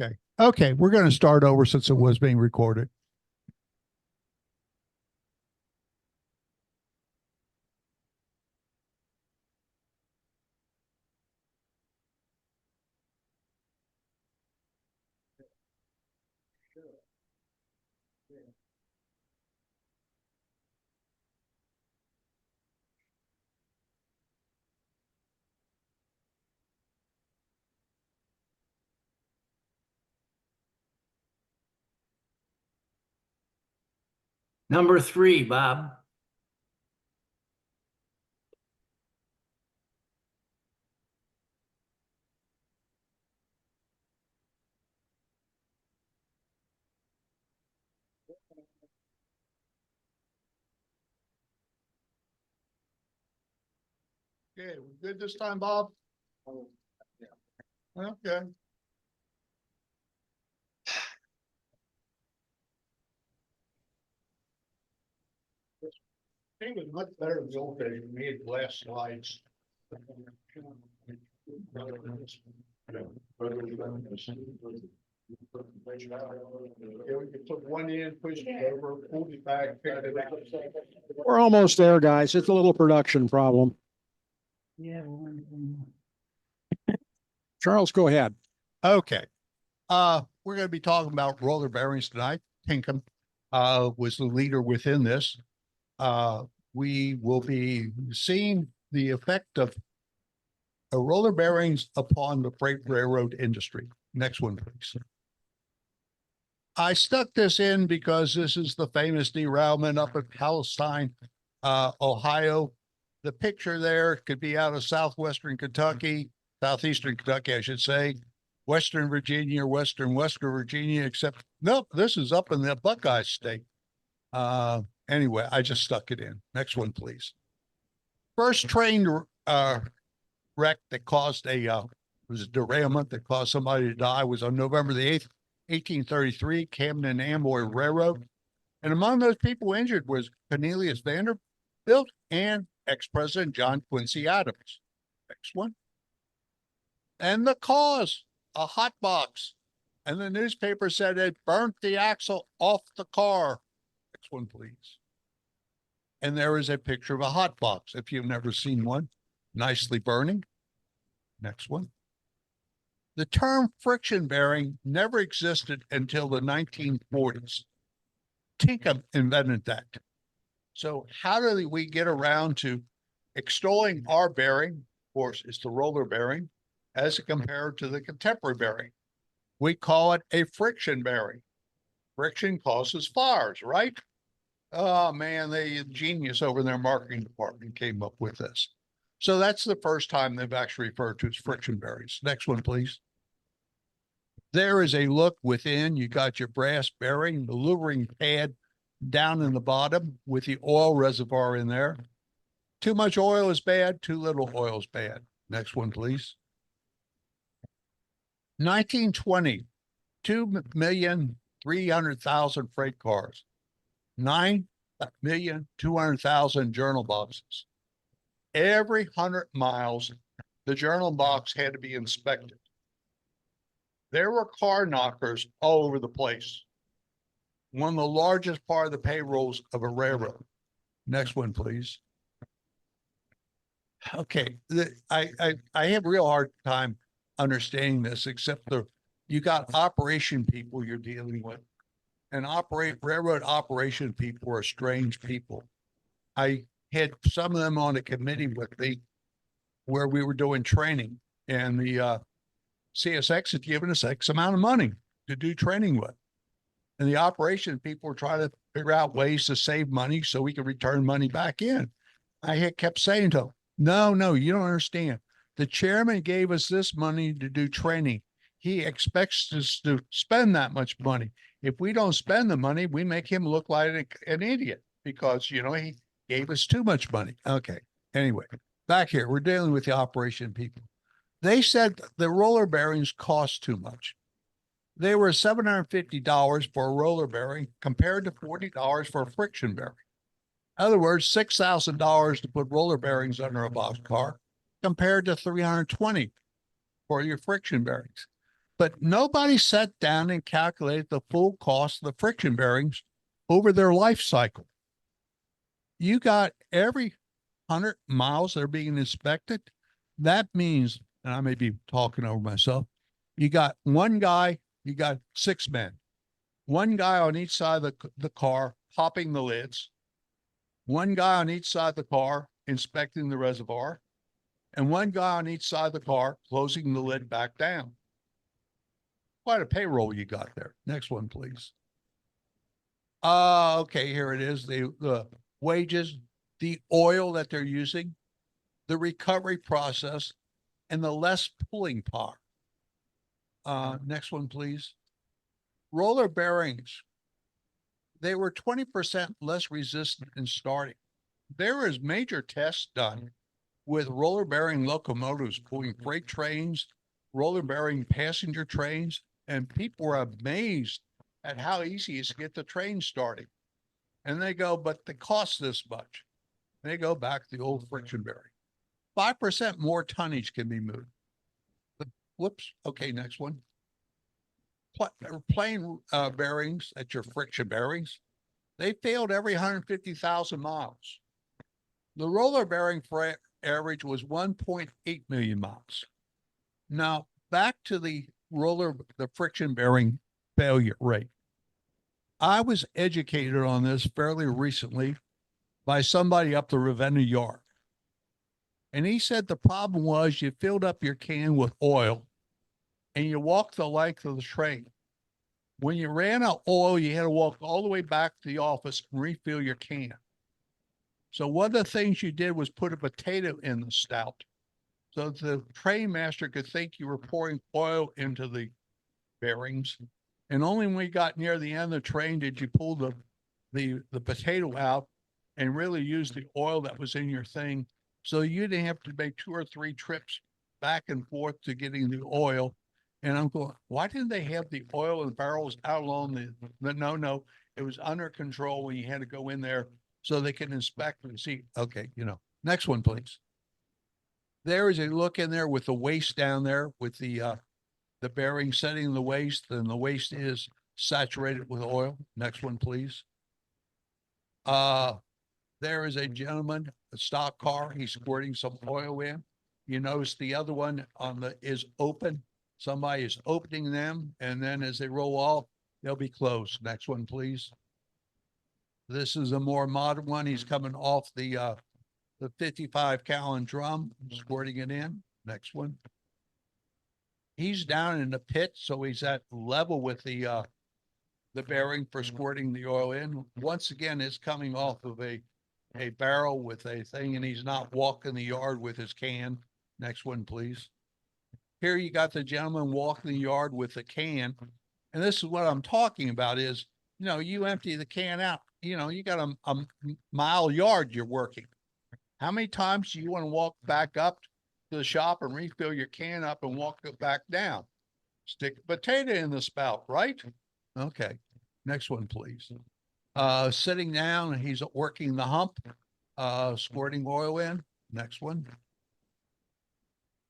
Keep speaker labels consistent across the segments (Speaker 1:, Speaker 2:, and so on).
Speaker 1: Okay. Okay, we're going to start over since it was being recorded.
Speaker 2: Number 3, Bob.
Speaker 1: Okay, we good this time, Bob? Okay. It was much better than the old days. We had glass slides. Yeah, we could put one in, push it over, pull it back, pick it up.
Speaker 3: We're almost there, guys. It's a little production problem.
Speaker 2: Yeah.
Speaker 1: Charles, go ahead. Okay. We're going to be talking about roller bearings tonight. Tinkham was the leader within this. We will be seeing the effect of roller bearings upon the freight railroad industry. Next one, please. I stuck this in because this is the famous derailment up at Palestine, Ohio. The picture there could be out of southwestern Kentucky, southeastern Kentucky, I should say, Western Virginia, or Western Virginia, except nope, this is up in the Buckeye State. Anyway, I just stuck it in. Next one, please. First train wreck that caused was a derailment that caused somebody to die was on November the 8th, 1833, Camden Amboy Railroad. And among those people injured was Cornelius Vanderbilt and ex-President John Quincy Adams. Next one. And the cause, a hot box. And the newspaper said it burnt the axle off the car. Next one, please. And there is a picture of a hot box, if you've never seen one, nicely burning. Next one. The term friction bearing never existed until the 1940s. Tinkham invented that. So how do we get around to extolling our bearing? Of course, it's the roller bearing as compared to the contemporary bearing. We call it a friction bearing. Friction causes fires, right? Oh man, the genius over in their marketing department came up with this. So that's the first time they've actually referred to as friction bearings. Next one, please. There is a look within. You got your brass bearing, the lubricating pad down in the bottom with the oil reservoir in there. Too much oil is bad. Too little oil is bad. Next one, please. 1920, 2,300,000 freight cars, 9,200,000 journal boxes. Every 100 miles, the journal box had to be inspected. There were car knockers all over the place. One of the largest part of the payrolls of a railroad. Next one, please. Okay, I have a real hard time understanding this, except you got operation people you're dealing with, and railroad operation people are strange people. I had some of them on a committee with me where we were doing training, and the CSX had given us X amount of money to do training with. And the operation people were trying to figure out ways to save money so we could return money back in. I had kept saying to them, no, you don't understand. The chairman gave us this money to do training. He expects us to spend that much money. If we don't spend the money, we make him look like an idiot because, you know, he gave us too much money. Okay. Anyway, back here, we're dealing with the operation people. They said the roller bearings cost too much. They were $750 for a roller bearing compared to $40 for a friction bearing. In other words, $6,000 to put roller bearings under a boxcar compared to 320 for your friction bearings. But nobody sat down and calculated the full cost of the friction bearings over their life cycle. You got every 100 miles that are being inspected. That means, and I may be talking over myself, you got one guy, you got 6 men, one guy on each side of the car popping the lids, one guy on each side of the car inspecting the reservoir, and one guy on each side of the car closing the lid back down. Quite a payroll you got there. Next one, please. Okay, here it is. The wages, the oil that they're using, the recovery process, and the less pulling power. Next one, please. Roller bearings. They were 20% less resistant in starting. There was major tests done with roller bearing locomotives pulling freight trains, roller bearing passenger trains, and people were amazed at how easy it is to get the train starting. And they go, but they cost this much. They go back to the old friction bearing. 5% more tonnage can be moved. Whoops. Okay, next one. Plane bearings, that's your friction bearings. They failed every 150,000 miles. The roller bearing average was 1.8 million miles. Now back to the friction bearing failure rate. I was educated on this fairly recently by somebody up the Ravenna Yard. And he said the problem was you filled up your can with oil and you walked the length of the train. When you ran out of oil, you had to walk all the way back to the office and refill your can. So one of the things you did was put a potato in the stout so that the train master could think you were pouring oil into the bearings. And only when we got near the end of the train did you pull the potato out and really use the oil that was in your thing. So you didn't have to make 2 or 3 trips back and forth to getting the oil. And I'm going, why didn't they have the oil and barrels out along the no, it was under control when you had to go in there so they can inspect and see. Okay, next one, please. There is a look in there with the waste down there with the bearing setting the waste, and the waste is saturated with oil. Next one, please. There is a gentleman, a stock car, he's squirting some oil in. You notice the other one is open. Somebody is opening them, and then as they roll off, they'll be closed. Next one, please. This is a more modern one. He's coming off the 55-gallon drum, squirting it in. Next one. He's down in the pit, so he's at level with the bearing for squirting the oil in. Once again, it's coming off of a barrel with a thing, and he's not walking the yard with his can. Next one, please. Here you got the gentleman walking the yard with the can. And this is what I'm talking about is, you empty the can out, you got a mile yard you're working. How many times do you want to walk back up to the shop and refill your can up and walk it back down? Stick a potato in the spout, right? Okay. Next one, please. Sitting down, he's working the hump, squirting oil in. Next one.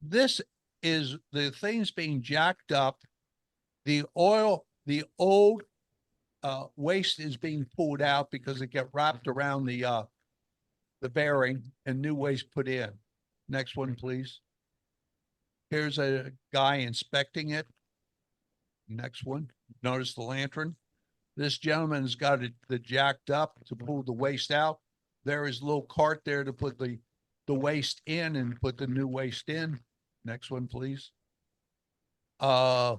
Speaker 1: This is the things being jacked up. The old waste is being pulled out because it get wrapped around the bearing and new waste put in. Next one, please. Here's a guy inspecting it. Next one. Notice the lantern. This gentleman's got the jacked up to pull the waste out. There is a little cart there to put the waste in and put the new waste in. Next one, please. The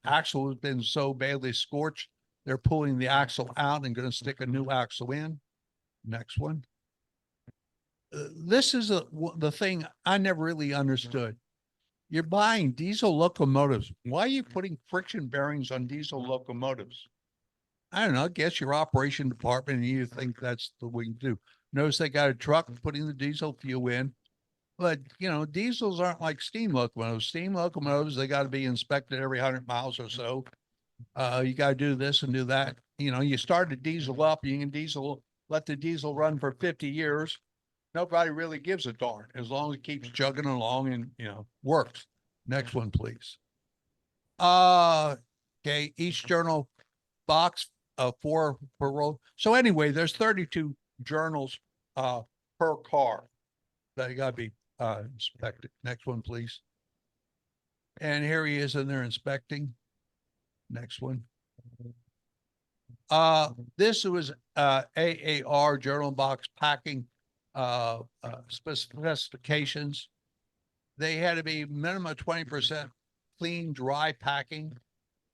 Speaker 1: axle has been so badly scorched, they're pulling the axle out and going to stick a new axle in. Next one. This is the thing I never really understood. You're buying diesel locomotives. Why are you putting friction bearings on diesel locomotives? I don't know. I guess your operation department and you think that's the way you do. Notice they got a truck putting the diesel fuel in. But, diesels aren't like steam locomotives. Steam locomotives, they got to be inspected every 100 miles or so. You got to do this and do that. You start a diesel up, you can diesel let the diesel run for 50 years. Nobody really gives a darn as long as it keeps chugging along and, works. Next one, please. Okay, each journal box, 4 per roll. So anyway, there's 32 journals, per car that gotta be, inspected. Next one, please. And here he is in there inspecting. Next one. This was, AAR journal box packing, specifications. They had to be minimum 20% clean, dry packing,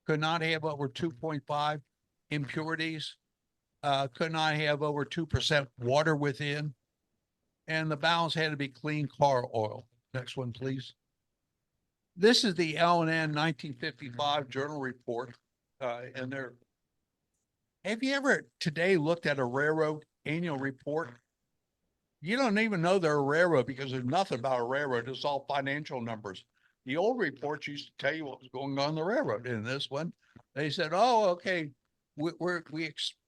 Speaker 1: could not have over 2.5 impurities, could not have over 2% water within, and the balance had to be clean car oil. Next one, please. This is the L&N 1955 journal report, and they're, have you ever today looked at a railroad annual report? You don't even know they're a railroad because there's nothing about a railroad. It's all financial numbers. The old reports used to tell you what was going on the railroad. In this one, they said, "Oh, okay, we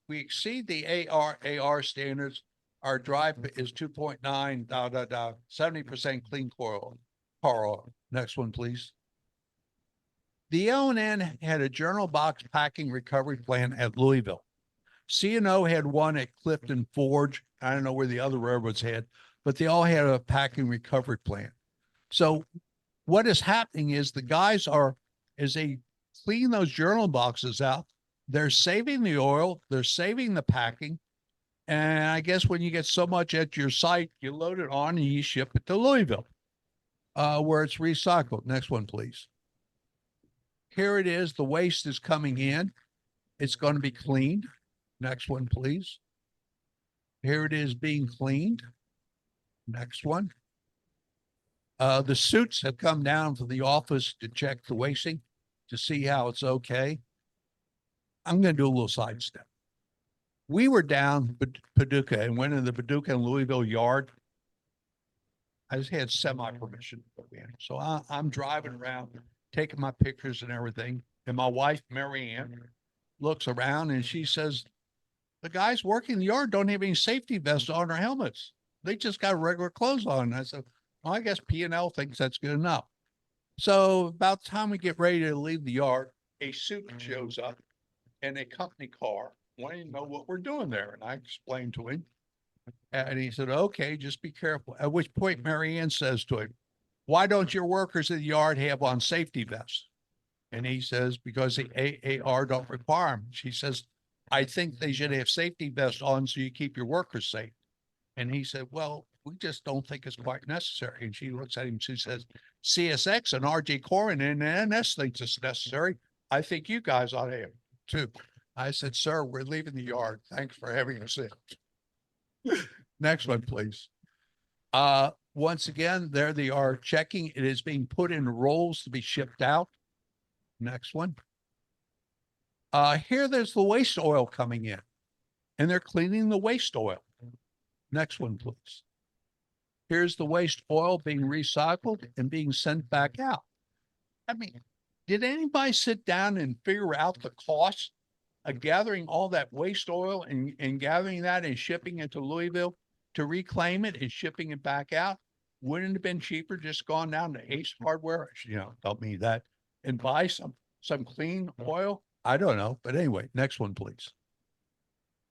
Speaker 1: exceed the AR standards. Our drive is 2.9, 70% clean car oil." Next one, please. The L&N had a journal box packing recovery plan at Louisville. C&O had one at Clifton Forge. I don't know where the other railroads had, but they all had a packing recovery plan. So what is happening is the guys are, as they clean those journal boxes out, they're saving the oil, they're saving the packing. And I guess when you get so much at your site, you load it on and you ship it to Louisville, where it's recycled. Next one, please. Here it is. The waste is coming in. It's going to be cleaned. Next one, please. Here it is being cleaned. Next one. The suits have come down to the office to check the wasting to see how it's okay. I'm going to do a little sidestep. We were down Paducah and went in the Paducah and Louisville yard. I just had semi permission to go in. So I'm driving around, taking my pictures and everything. And my wife, Mary Ann, looks around and she says, "The guys working the yard don't have any safety vests on or helmets. They just got regular clothes on." And I said, "Well, I guess P&L thinks that's good enough." So about the time we get ready to leave the yard, a suit shows up in a company car, wanting to know what we're doing there. And I explained to him. And he said, "Okay, just be careful." At which point Mary Ann says to him, "Why don't your workers in the yard have on safety vests?" And he says, "Because the AAR don't require them." She says, "I think they should have safety vests on so you keep your workers safe." And he said, "Well, we just don't think it's quite necessary." And she looks at him, she says, "CSX and RJ Corrin and NS thinks it's necessary. I think you guys ought to have it too." I said, "Sir, we're leaving the yard. Thanks for having us in." Next one, please. Once again, there they are checking. It is being put in rolls to be shipped out. Next one. Here there's the waste oil coming in and they're cleaning the waste oil. Next one, please. Here's the waste oil being recycled and being sent back out. I mean, did anybody sit down and figure out the cost of gathering all that waste oil and gathering that and shipping it to Louisville to reclaim it and shipping it back out? Wouldn't it have been cheaper just gone down to Ace Hardware, don't mean that, and buy some clean oil? I don't know. But anyway, next one, please.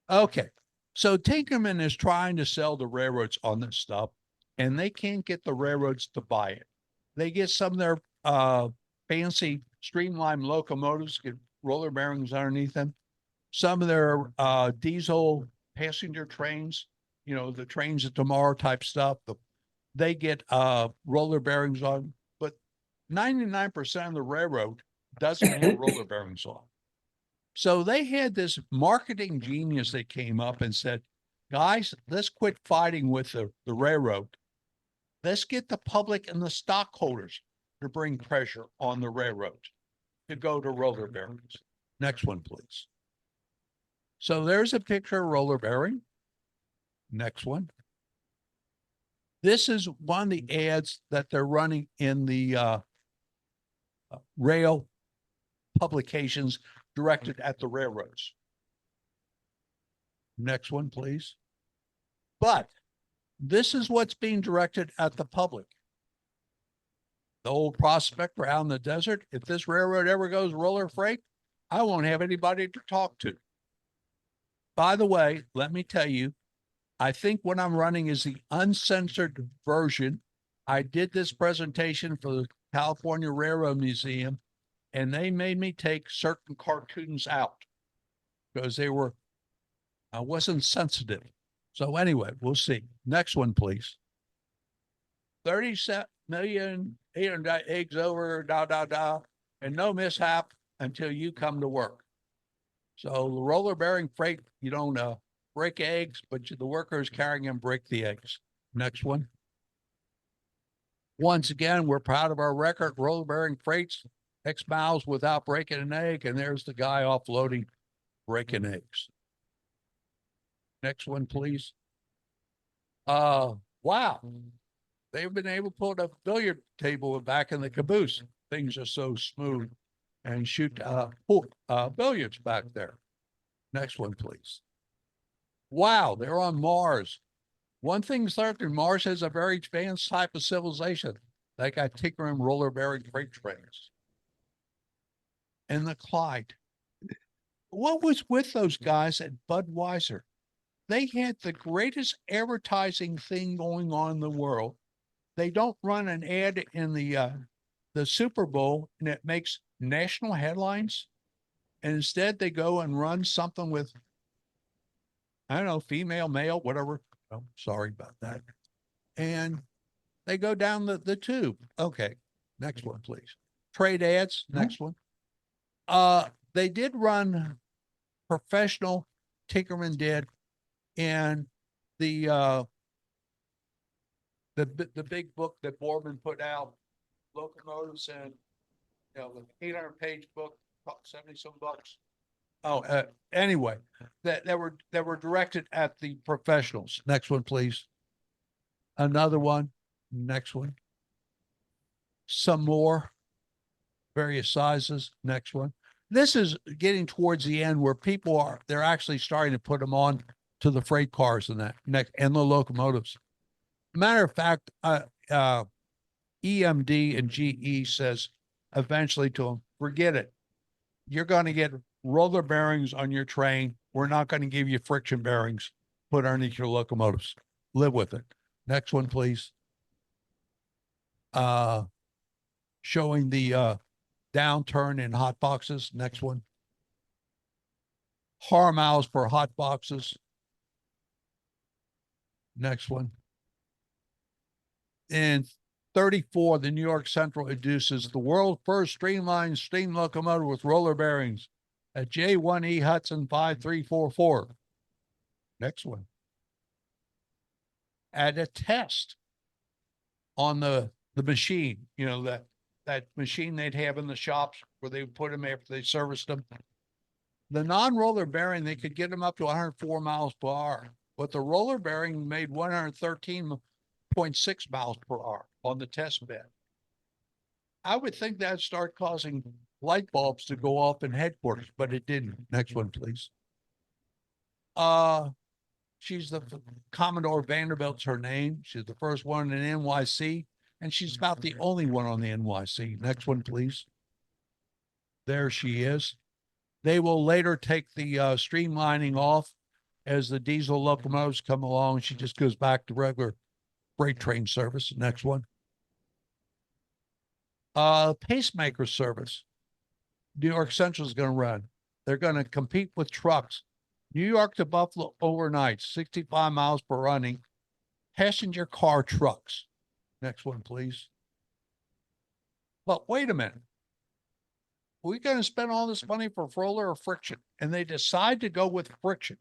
Speaker 1: Okay. So Tinkerman is trying to sell the railroads on this stuff, and they can't get the railroads to buy it. They get some of their fancy streamlined locomotives, get roller bearings underneath them. Some of their diesel passenger trains, the trains of tomorrow type stuff, they get roller bearings on, but 99% of the railroad doesn't have roller bearings on. So they had this marketing genius that came up and said, "Guys, let's quit fighting with the railroad. Let's get the public and the stockholders to bring pressure on the railroad to go to roller bearings." Next one, please. So there's a picture of roller bearing. Next one. This is one of the ads that they're running in the rail publications directed at the railroads. Next one, please. But this is what's being directed at the public. The old prospector out in the desert, if this railroad ever goes roller freight, I won't have anybody to talk to. By the way, let me tell you, I think what I'm running is the uncensored version. I did this presentation for the California Railroad Museum, and they made me take certain cartoons out because I wasn't sensitive. So anyway, we'll see. Next one, please. 37,800,000 eggs over, and no mishap until you come to work. So the roller bearing freight, you don't break eggs, but the workers carrying them break the eggs. Next one. Once again, we're proud of our record. Roller bearing freights, X miles without breaking an egg. And there's the guy offloading, breaking eggs. Next one, please. Wow. They've been able to put a billiard table back in the caboose. Things are so smooth and shoot billiards back there. Next one, please. Wow, they're on Mars. One thing certain, Mars has a very advanced type of civilization. They got tinker and roller bearing freight trains. And the Clyde. What was with those guys at Budweiser? They had the greatest advertising thing going on in the world. They don't run an ad in the Super Bowl and it makes national headlines. And instead they go and run something with, I don't know, female, male, whatever. Oh, sorry about that. And they go down the tube. Okay. Next one, please. Trade ads. Next one. They did run professional, Tinkerman did, and the big book that Boardman put out, Locomotives, and the 800-page book, 70 some bucks. Oh, anyway, that were directed at the professionals. Next one, please. Another one. Next one. Some more. Various sizes. Next one. This is getting towards the end where they're actually starting to put them on to the freight cars and and the locomotives. Matter of fact, EMD and GE says eventually to them, forget it. You're going to get roller bearings on your train. We're not going to give you friction bearings put underneath your locomotives. Live with it. Next one, please. Showing the downturn in hot boxes. Next one. Horror miles for hot boxes. Next one. In 34, the New York Central introduces the world's first streamlined steam locomotive with roller bearings at J1E Hudson 5344. Next one. At a test on the machine, that machine they'd have in the shops where they would put them after they serviced them. The non-roller bearing, they could get them up to 104 miles per hour, but the roller bearing made 113.6 miles per hour on the test bed. I would think that'd start causing light bulbs to go off in headquarters, but it didn't. Next one, please. She's the Commodore Vanderbilt's her name. She's the first one in NYC, and she's about the only one on the NYC. Next one, please. There she is. They will later take the streamlining off as the diesel locomotives come along. She just goes back to regular freight train service. Next one. Pacemaker service. New York Central is going to run. They're going to compete with trucks. New York to Buffalo overnight, 65 miles per running. Passenger car trucks. Next one, please. But wait a minute. We're going to spend all this money for roller or friction, and they decide to go with friction.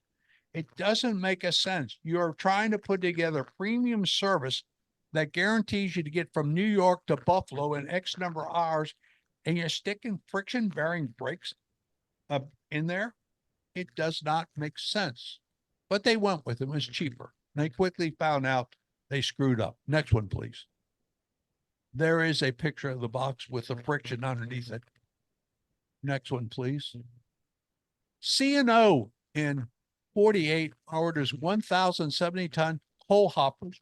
Speaker 1: It doesn't make a sense. You're trying to put together premium service that guarantees you to get from New York to Buffalo in X number of hours, and you're sticking friction bearing brakes in there. It does not make sense. But they went with it. It was cheaper. They quickly found out they screwed up. Next one, please. There is a picture of the box with the friction underneath it. Next one, please. C&O in 48 orders 1,070 ton coal hoppers,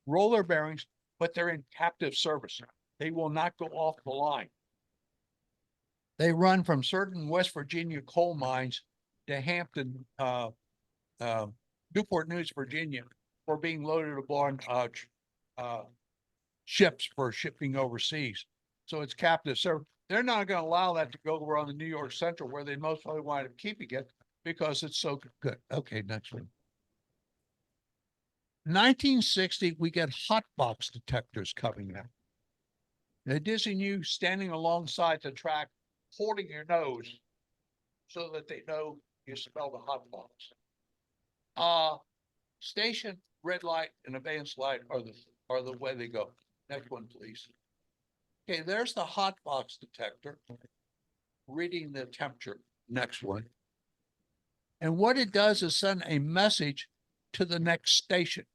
Speaker 1: roller bearings, but they're in captive service. They will not go off the line. They run from certain West Virginia coal mines to Hampton, Newport News, Virginia, for being loaded aboard ships for shipping overseas. So it's captive. So they're not going to allow that to go over on the New York Central, where they most probably wind up keeping it because it's so good. Okay, next one. 1960, we get hot box detectors coming out. They dizzying you standing alongside the track, holding your nose so that they know you smell the hot box. Station, red light, and advanced light are the way they go. Next one, please. Okay, there's the hot box detector reading the temperature. Next one. And what it does is send a message to the next station.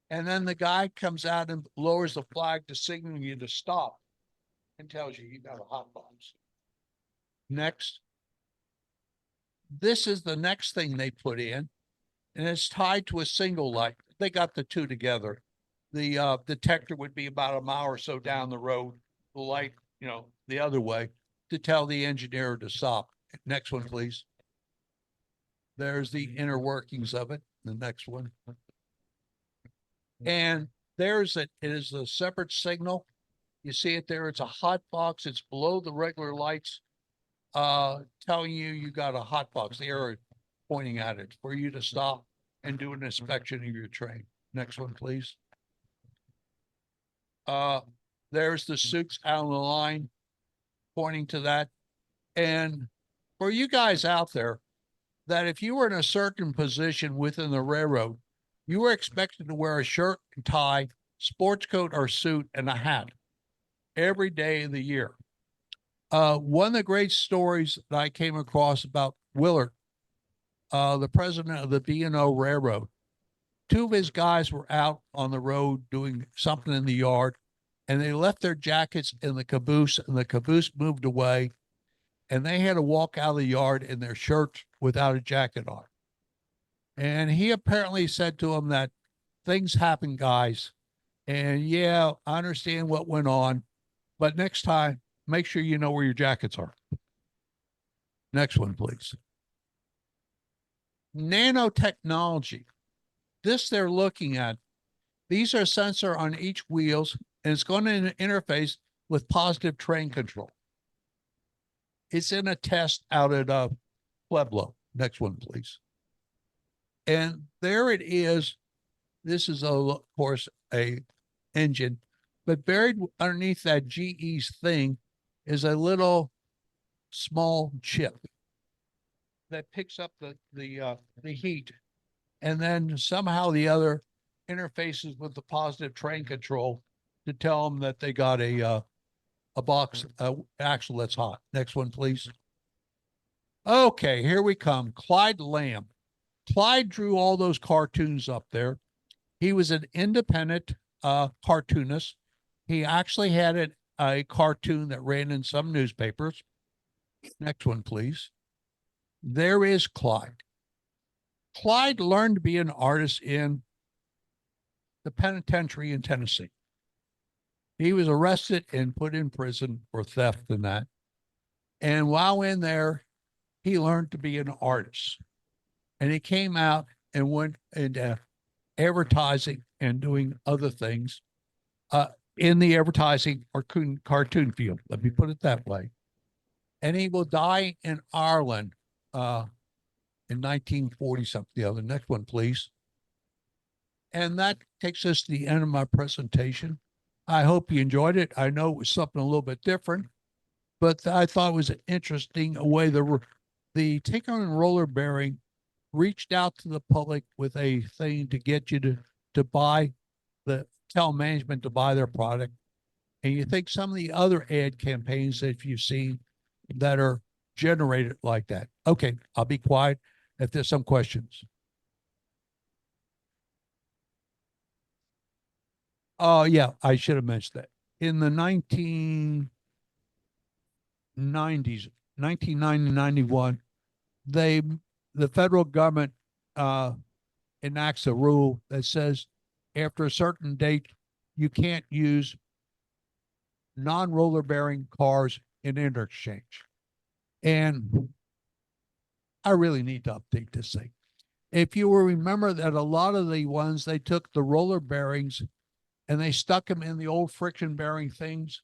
Speaker 1: And then the guy comes out and lowers the flag to signal you to stop and tells you got a hot box. Next. This is the next thing they put in, and it's tied to a single light. They got the two together. The detector would be about a mile or so down the road, the light, the other way, to tell the engineer to stop. Next one, please. There's the inner workings of it. The next one. And it is a separate signal. You see it there. It's a hot box. It's below the regular lights, telling you got a hot box, the arrow pointing at it for you to stop and do an inspection of your train. Next one, please. There's the suits out on the line pointing to that. And for you guys out there, that if you were in a certain position within the railroad, you were expected to wear a shirt and tie, sports coat or suit, and a hat every day of the year. One of the great stories that I came across about Willard, the president of the B&O Railroad, two of his guys were out on the road doing something in the yard, and they left their jackets in the caboose, and the caboose moved away, and they had to walk out of the yard in their shirts without a jacket on. And he apparently said to them that things happen, guys. And yeah, I understand what went on, but next time, make sure you know where your jackets are. Next one, please. Nanotechnology. This they're looking at. These are sensor on each wheels, and it's going to interface with positive train control. It's in a test out at Pueblo. Next one, please. And there it is. This is, of course, a engine, but buried underneath that GE's thing is a little small chip that picks up the heat, and then somehow the other interfaces with the positive train control to tell them that they got a box axle that's hot. Next one, please. Okay, here we come. Clyde Lamb. Clyde drew all those cartoons up there. He was an independent cartoonist. He actually had a cartoon that ran in some newspapers. Next one, please. There is Clyde. Clyde learned to be an artist in the penitentiary in Tennessee. He was arrested and put in prison for theft and that. And while in there, he learned to be an artist. And he came out and went into advertising and doing other things in the advertising or cartoon field. Let me put it that way. And he will die in Ireland in 1940 something. The other. Next one, please. And that takes us to the end of my presentation. I hope you enjoyed it. I know it was something a little bit different, but I thought it was an interesting way the take on roller bearing reached out to the public with a thing to get you to buy tell management to buy their product. And you think some of the other ad campaigns that you've seen that are generated like that. Okay, I'll be quiet if there's some questions. Oh, yeah, I should have mentioned that. In the 1990s, 1990, 91, the federal government
Speaker 4: enacts a rule that says after a certain date, you can't use non-roller bearing cars in interchange. And I really need to update this thing. If you will remember that a lot of the ones, they took the roller bearings and they stuck them in the old friction bearing things.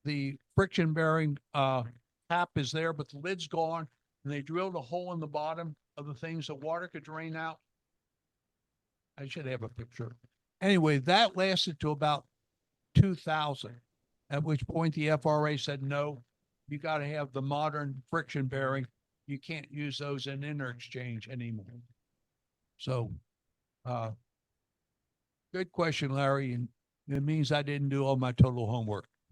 Speaker 4: The friction bearing cap is there, but the lid's gone, and they drilled a hole in the bottom of the things so water could drain out. I should have a picture. Anyway, that lasted to about 2000, at which point the FRA said, no, you got to have the modern friction bearing. You can't use those in interchange anymore. So, good question, Larry. And it means I didn't do all my total homework.